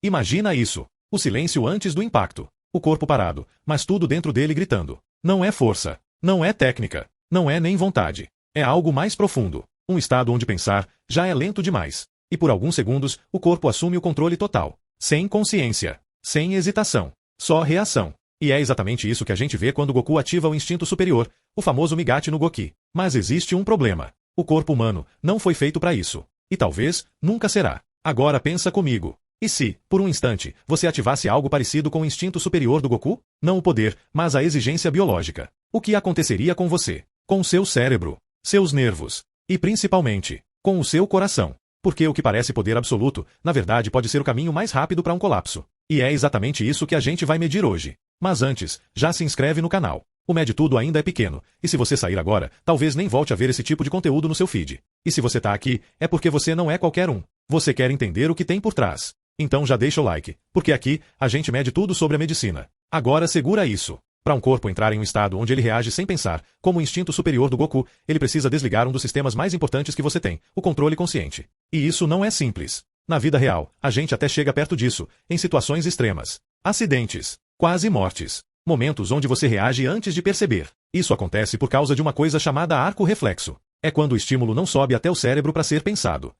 Imagina isso. O silêncio antes do impacto. O corpo parado, mas tudo dentro dele gritando. Não é força. Não é técnica. Não é nem vontade. É algo mais profundo. Um estado onde pensar já é lento demais. E por alguns segundos, o corpo assume o controle total. Sem consciência. Sem hesitação. Só reação. E é exatamente isso que a gente vê quando Goku ativa o instinto superior, o famoso Migachi no Goki. Mas existe um problema. O corpo humano não foi feito para isso. E talvez nunca será. Agora pensa comigo. E se, por um instante, você ativasse algo parecido com o instinto superior do Goku? Não o poder, mas a exigência biológica. O que aconteceria com você? Com seu cérebro, seus nervos e, principalmente, com o seu coração. Porque o que parece poder absoluto, na verdade pode ser o caminho mais rápido para um colapso. E é exatamente isso que a gente vai medir hoje. Mas antes, já se inscreve no canal. O Mede Tudo ainda é pequeno, e se você sair agora, talvez nem volte a ver esse tipo de conteúdo no seu feed. E se você tá aqui, é porque você não é qualquer um. Você quer entender o que tem por trás. Então já deixa o like, porque aqui, a gente mede tudo sobre a medicina. Agora segura isso. Para um corpo entrar em um estado onde ele reage sem pensar, como o instinto superior do Goku, ele precisa desligar um dos sistemas mais importantes que você tem, o controle consciente. E isso não é simples. Na vida real, a gente até chega perto disso, em situações extremas. Acidentes. Quase mortes. Momentos onde você reage antes de perceber. Isso acontece por causa de uma coisa chamada arco reflexo. É quando o estímulo não sobe até o cérebro para ser pensado.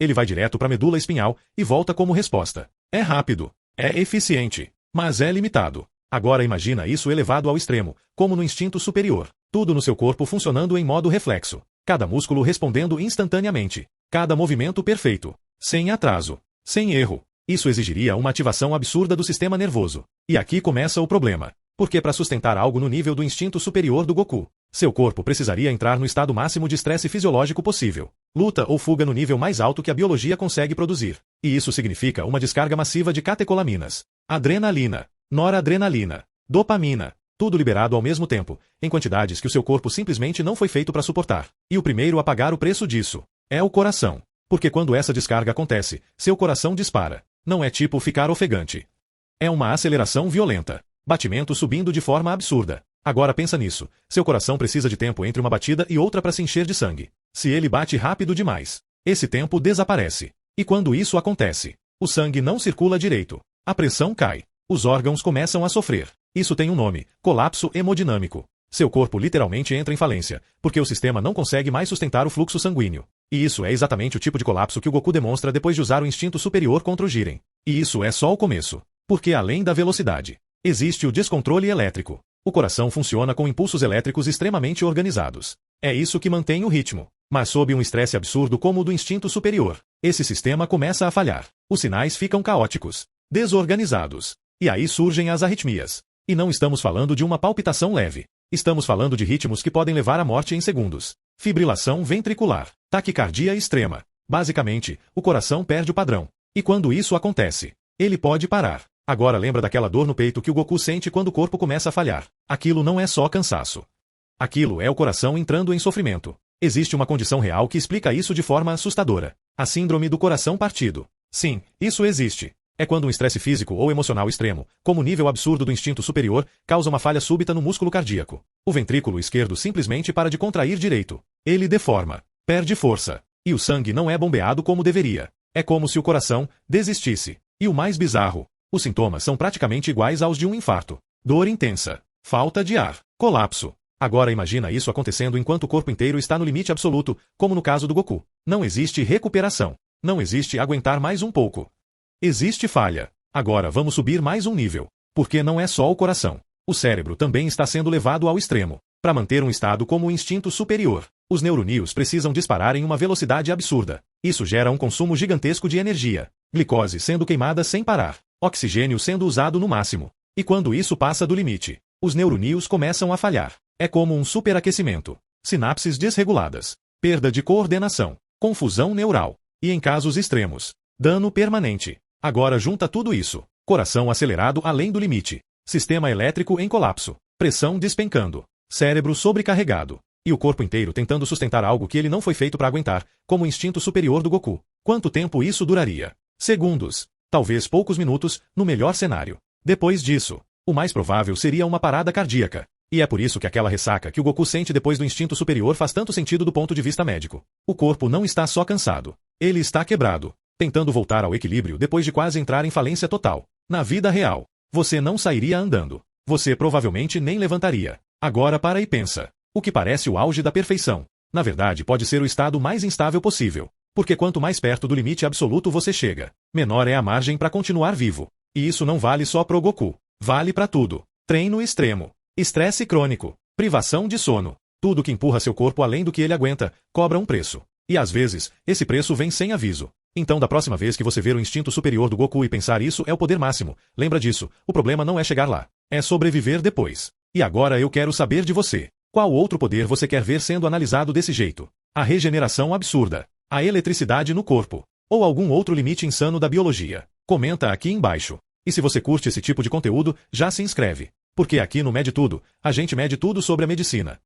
Ele vai direto para a medula espinhal e volta como resposta. É rápido. É eficiente. Mas é limitado. Agora imagina isso elevado ao extremo, como no instinto superior. Tudo no seu corpo funcionando em modo reflexo. Cada músculo respondendo instantaneamente. Cada movimento perfeito. Sem atraso. Sem erro. Isso exigiria uma ativação absurda do sistema nervoso. E aqui começa o problema. Porque para sustentar algo no nível do instinto superior do Goku, seu corpo precisaria entrar no estado máximo de estresse fisiológico possível. Luta ou fuga no nível mais alto que a biologia consegue produzir. E isso significa uma descarga massiva de catecolaminas, adrenalina, noradrenalina, dopamina, tudo liberado ao mesmo tempo, em quantidades que o seu corpo simplesmente não foi feito para suportar. E o primeiro a pagar o preço disso é o coração. Porque quando essa descarga acontece, seu coração dispara. Não é tipo ficar ofegante. É uma aceleração violenta. Batimento subindo de forma absurda. Agora pensa nisso. Seu coração precisa de tempo entre uma batida e outra para se encher de sangue. Se ele bate rápido demais, esse tempo desaparece. E quando isso acontece, o sangue não circula direito. A pressão cai. Os órgãos começam a sofrer. Isso tem um nome: colapso hemodinâmico. Seu corpo literalmente entra em falência, porque o sistema não consegue mais sustentar o fluxo sanguíneo. E isso é exatamente o tipo de colapso que o Goku demonstra depois de usar o instinto superior contra o Jiren. E isso é só o começo. Porque além da velocidade, existe o descontrole elétrico. O coração funciona com impulsos elétricos extremamente organizados. É isso que mantém o ritmo. Mas sob um estresse absurdo como o do instinto superior, esse sistema começa a falhar. Os sinais ficam caóticos, desorganizados. E aí surgem as arritmias. E não estamos falando de uma palpitação leve. Estamos falando de ritmos que podem levar à morte em segundos. Fibrilação ventricular, taquicardia extrema. Basicamente, o coração perde o padrão. E quando isso acontece, ele pode parar. Agora lembra daquela dor no peito que o Goku sente quando o corpo começa a falhar. Aquilo não é só cansaço. Aquilo é o coração entrando em sofrimento. Existe uma condição real que explica isso de forma assustadora. A síndrome do coração partido. Sim, isso existe. É quando um estresse físico ou emocional extremo, como o nível absurdo do instinto superior, causa uma falha súbita no músculo cardíaco. O ventrículo esquerdo simplesmente para de contrair direito. Ele deforma, perde força, e o sangue não é bombeado como deveria. É como se o coração desistisse. E o mais bizarro, os sintomas são praticamente iguais aos de um infarto. Dor intensa, falta de ar, colapso. Agora imagina isso acontecendo enquanto o corpo inteiro está no limite absoluto, como no caso do Goku. Não existe recuperação. Não existe aguentar mais um pouco. Existe falha. Agora vamos subir mais um nível. Porque não é só o coração. O cérebro também está sendo levado ao extremo. Para manter um estado como o instinto superior, os neuronídeos precisam disparar em uma velocidade absurda. Isso gera um consumo gigantesco de energia. Glicose sendo queimada sem parar. Oxigênio sendo usado no máximo. E quando isso passa do limite, os neuronídeos começam a falhar. É como um superaquecimento. Sinapses desreguladas. Perda de coordenação. Confusão neural. E em casos extremos, dano permanente. Agora junta tudo isso. Coração acelerado além do limite. Sistema elétrico em colapso. Pressão despencando. Cérebro sobrecarregado. E o corpo inteiro tentando sustentar algo que ele não foi feito para aguentar, como o instinto superior do Goku. Quanto tempo isso duraria? Segundos. Talvez poucos minutos, no melhor cenário. Depois disso, o mais provável seria uma parada cardíaca. E é por isso que aquela ressaca que o Goku sente depois do instinto superior faz tanto sentido do ponto de vista médico. O corpo não está só cansado. Ele está quebrado. tentando voltar ao equilíbrio depois de quase entrar em falência total. Na vida real, você não sairia andando. Você provavelmente nem levantaria. Agora para e pensa. O que parece o auge da perfeição, na verdade pode ser o estado mais instável possível. Porque quanto mais perto do limite absoluto você chega, menor é a margem para continuar vivo. E isso não vale só pro Goku. Vale para tudo. Treino extremo, estresse crônico, privação de sono. Tudo que empurra seu corpo além do que ele aguenta, cobra um preço. E às vezes, esse preço vem sem aviso. Então da próxima vez que você ver o instinto superior do Goku e pensar isso é o poder máximo, lembra disso, o problema não é chegar lá. É sobreviver depois. E agora eu quero saber de você. Qual outro poder você quer ver sendo analisado desse jeito? A regeneração absurda. A eletricidade no corpo. Ou algum outro limite insano da biologia. Comenta aqui embaixo. E se você curte esse tipo de conteúdo, já se inscreve. Porque aqui no Mede Tudo, a gente mede tudo sobre a medicina.